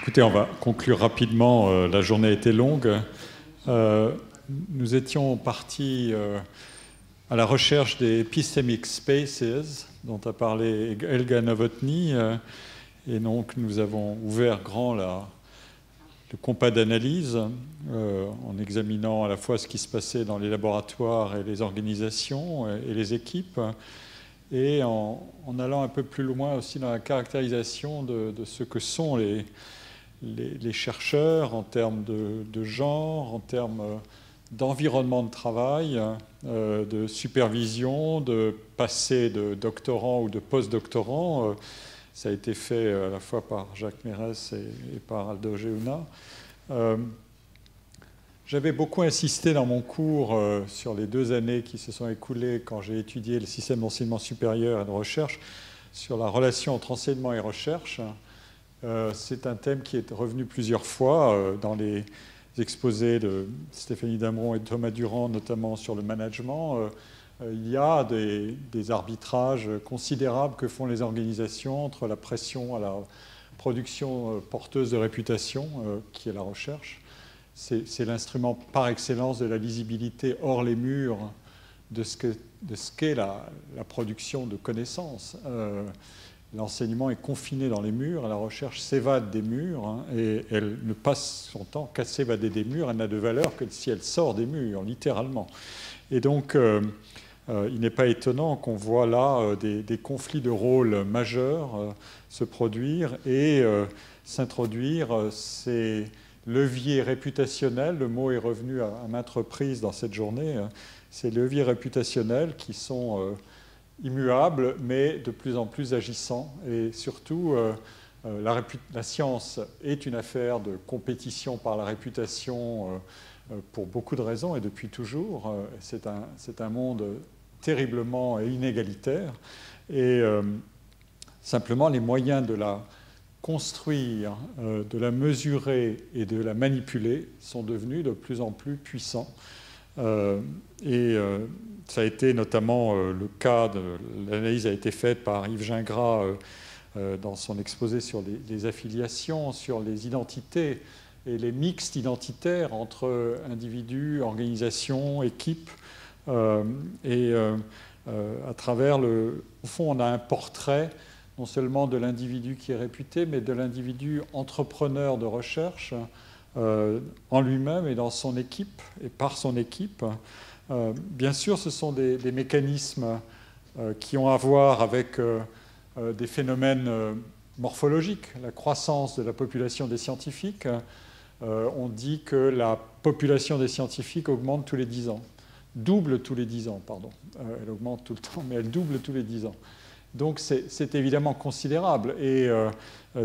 Écoutez, on va conclure rapidement. La journée a été longue. Nous étions partis à la recherche des epistemic spaces dont a parlé Helga Novotny. Et donc, nous avons ouvert grand le compas d'analyse en examinant à la fois ce qui se passait dans les laboratoires et les organisations et les équipes, et en allant un peu plus loin aussi dans la caractérisation de ce que sont les chercheurs en termes de genre, en termes d'environnement de travail, de supervision, de passé de doctorant ou de post-doctorant. Ça a été fait à la fois par Jacques Mérès et par Aldo Geuna. J'avais beaucoup insisté dans mon cours sur les 2 années qui se sont écoulées quand j'ai étudié le système d'enseignement supérieur et de recherche sur la relation entre enseignement et recherche. C'est un thème qui est revenu plusieurs fois dans les exposés de Stéphanie Dameron et de Thomas Durand, notamment sur le management. Il y a des arbitrages considérables que font les organisations entre la pression à la production porteuse de réputation, qui est la recherche. C'est l'instrument par excellence de la lisibilité hors les murs de ce qu'est la production de connaissances. L'enseignement est confiné dans les murs, la recherche s'évade des murs, et elle ne passe son temps qu'à s'évader des murs. Elle n'a de valeur que si elle sort des murs, littéralement. Et donc, il n'est pas étonnant qu'on voit là des conflits de rôles majeurs se produire et s'introduire ces leviers réputationnels. Le mot est revenu à maintes reprises dans cette journée. Ces leviers réputationnels qui sont immuables, mais de plus en plus agissants. Et surtout, la science est une affaire de compétition par la réputation pour beaucoup de raisons et depuis toujours. C'est un monde terriblement inégalitaire. Et simplement, les moyens de la construire, de la mesurer et de la manipuler sont devenus de plus en plus puissants. Ça a été notamment le cas, l'analyse a été faite par Yves Gingras dans son exposé sur les affiliations, sur les identités et les mixtes identitaires entre individus, organisations, équipes. À travers au fond, on a un portrait non seulement de l'individu qui est réputé, mais de l'individu entrepreneur de recherche en lui-même et dans son équipe et par son équipe. Bien sûr, ce sont des mécanismes qui ont à voir avec des phénomènes morphologiques, la croissance de la population des scientifiques. On dit que la population des scientifiques augmente tous les 10 ans. Double tous les 10 ans, pardon. Elle augmente tout le temps, mais elle double tous les 10 ans. Donc c'est évidemment considérable. Et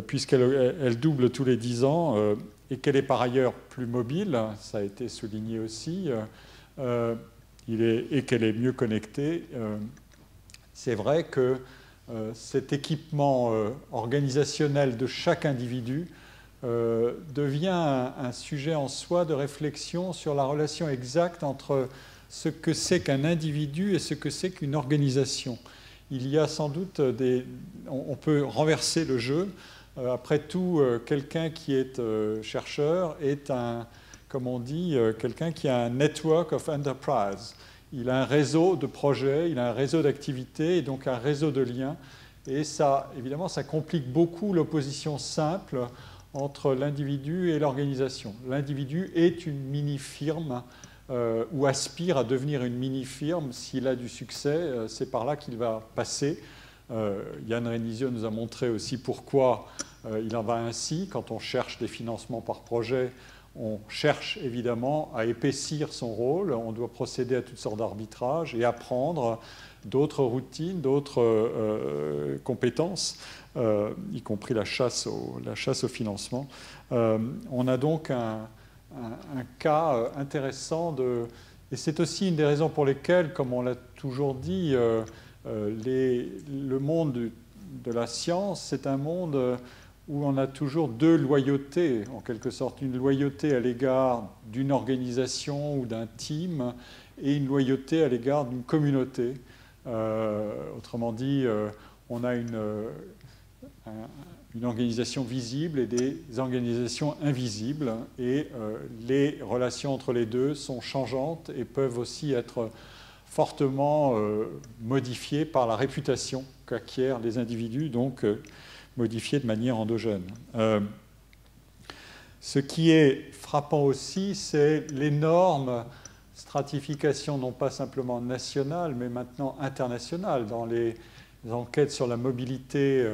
puisqu'elle double tous les 10 ans, et qu'elle est par ailleurs plus mobile, ça a été souligné aussi, et qu'elle est mieux connectée, c'est vrai que cet équipement organisationnel de chaque individu devient un sujet en soi de réflexion sur la relation exacte entre ce que c'est qu'un individu et ce que c'est qu'une organisation. Il y a sans doute on peut renverser le jeu. Après tout, quelqu'un qui est chercheur est comme on dit, quelqu'un qui a un network of enterprise. Il a un réseau de projets, il a un réseau d'activités et donc un réseau de liens. Et ça, évidemment, ça complique beaucoup l'opposition simple entre l'individu et l'organisation. L'individu est une mini-firme ou aspire à devenir une mini-firme. S'il a du succès, c'est par là qu'il va passer. Yann Renizio nous a montré aussi pourquoi il en va ainsi. Quand on cherche des financements par projet, on cherche évidemment à épaissir son rôle. On doit procéder à toutes sortes d'arbitrages et apprendre d'autres routines, d'autres compétences, y compris la chasse au financement. On a donc un cas intéressant et c'est aussi une des raisons pour lesquelles, comme on l'a toujours dit, le monde de la science, c'est un monde où on a toujours 2 loyautés, en quelque sorte. Une loyauté à l'égard d'une organisation ou d'un team et une loyauté à l'égard d'une communauté. Autrement dit, on a une organisation visible et des organisations invisibles. Et les relations entre les deux sont changeantes et peuvent aussi être fortement modifiées par la réputation qu'acquièrent les individus, donc modifiées de manière endogène. Ce qui est frappant aussi, c'est l'énorme stratification, non pas simplement nationale, mais maintenant internationale. Dans les enquêtes sur la mobilité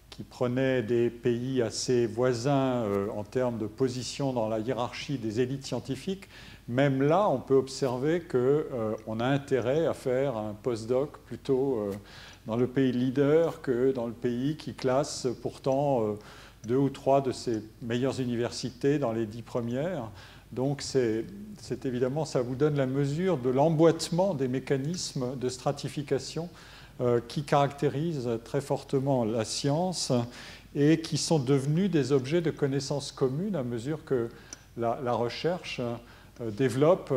qui prenaient des pays assez voisins en termes de position dans la hiérarchie des élites scientifiques, même là, on peut observer qu'on a intérêt à faire un postdoc plutôt dans le pays leader que dans le pays qui classe pourtant 2 ou 3 de ses meilleures universités dans les 10 premières. Donc c'est évidemment, ça vous donne la mesure de l'emboîtement des mécanismes de stratification qui caractérisent très fortement la science et qui sont devenus des objets de connaissance commune à mesure que la recherche développe,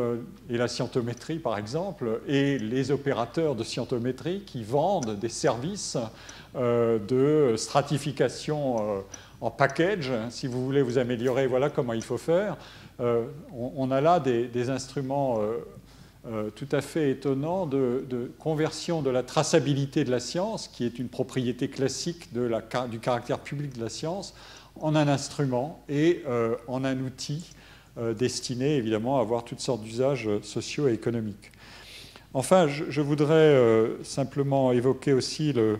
et la scientométrie par exemple, et les opérateurs de scientométrie qui vendent des services de stratification en package. Si vous voulez vous améliorer, voilà comment il faut faire. On a là des instruments tout à fait étonnants de conversion de la traçabilité de la science, qui est une propriété classique du caractère public de la science, en un instrument et en un outil destiné évidemment à avoir toutes sortes d'usages sociaux et économiques. Enfin, je voudrais simplement évoquer aussi le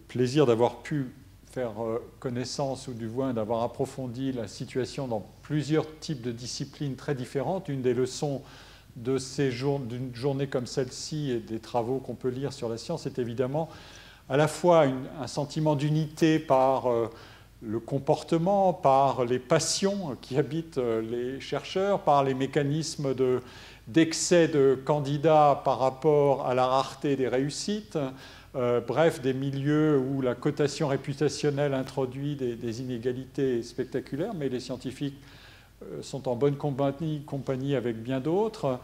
plaisir d'avoir pu faire connaissance, ou du moins d'avoir approfondi la situation dans plusieurs types de disciplines très différentes. Une des leçons d'une journée comme celle-ci et des travaux qu'on peut lire sur la science est évidemment à la fois un sentiment d'unité par le comportement, par les passions qui habitent les chercheurs, par les mécanismes d'excès de candidats par rapport à la rareté des réussites, bref, des milieux où la cotation réputationnelle introduit des inégalités spectaculaires, mais les scientifiques sont en bonne compagnie avec bien d'autres,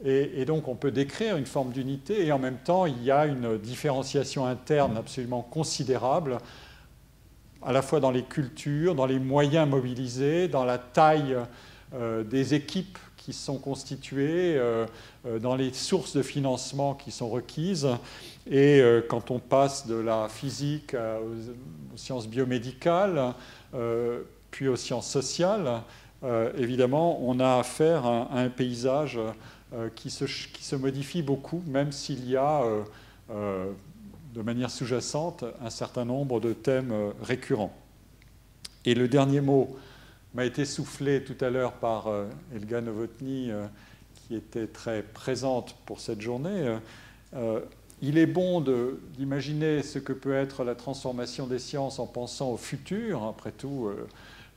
et donc on peut décrire une forme d'unité, et en même temps il y a une différenciation interne absolument considérable, à la fois dans les cultures, dans les moyens mobilisés, dans la taille des équipes qui sont constituées, dans les sources de financement qui sont requises. Et quand on passe de la physique aux sciences biomédicales, puis aux sciences sociales, évidemment, on a affaire à un paysage qui se modifie beaucoup, même s'il y a de manière sous-jacente un certain nombre de thèmes récurrents. Et le dernier mot m'a été soufflé tout à l'heure par Elga Novotny, qui était très présente pour cette journée. Il est bon d'imaginer ce que peut être la transformation des sciences en pensant au futur. Après tout,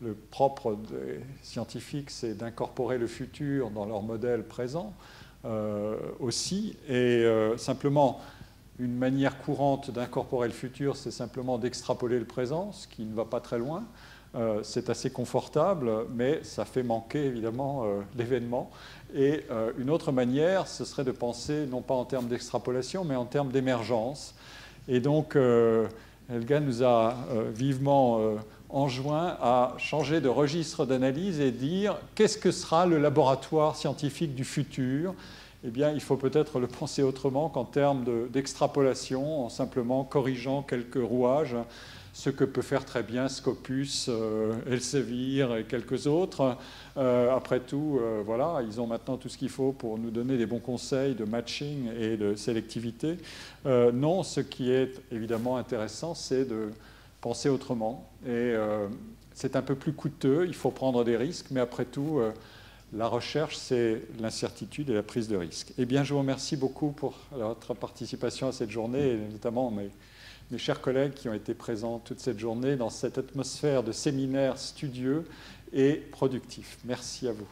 le propre des scientifiques, c'est d'incorporer le futur dans leur modèle présent aussi. Et simplement, une manière courante d'incorporer le futur, c'est simplement d'extrapoler le présent, ce qui ne va pas très loin. C'est assez confortable, mais ça fait manquer évidemment l'événement. Et une autre manière, ce serait de penser non pas en termes d'extrapolation, mais en termes d'émergence. Et donc, Elga nous a vivement enjoint à changer de registre d'analyse et dire qu'est-ce que sera le laboratoire scientifique du futur. Eh bien, il faut peut-être le penser autrement qu'en termes d'extrapolation, en simplement corrigeant quelques rouages, ce que peut faire très bien Scopus, Elsevier et quelques autres. Après tout, voilà, ils ont maintenant tout ce qu'il faut pour nous donner des bons conseils de matching et de sélectivité. Non, ce qui est évidemment intéressant, c'est de penser autrement. Et c'est un peu plus coûteux, il faut prendre des risques, mais après tout, la recherche, c'est l'incertitude et la prise de risque. Eh bien, je vous remercie beaucoup pour votre participation à cette journée, et notamment mes chers collègues qui ont été présents toute cette journée dans cette atmosphère de séminaire studieux et productif. Merci à vous.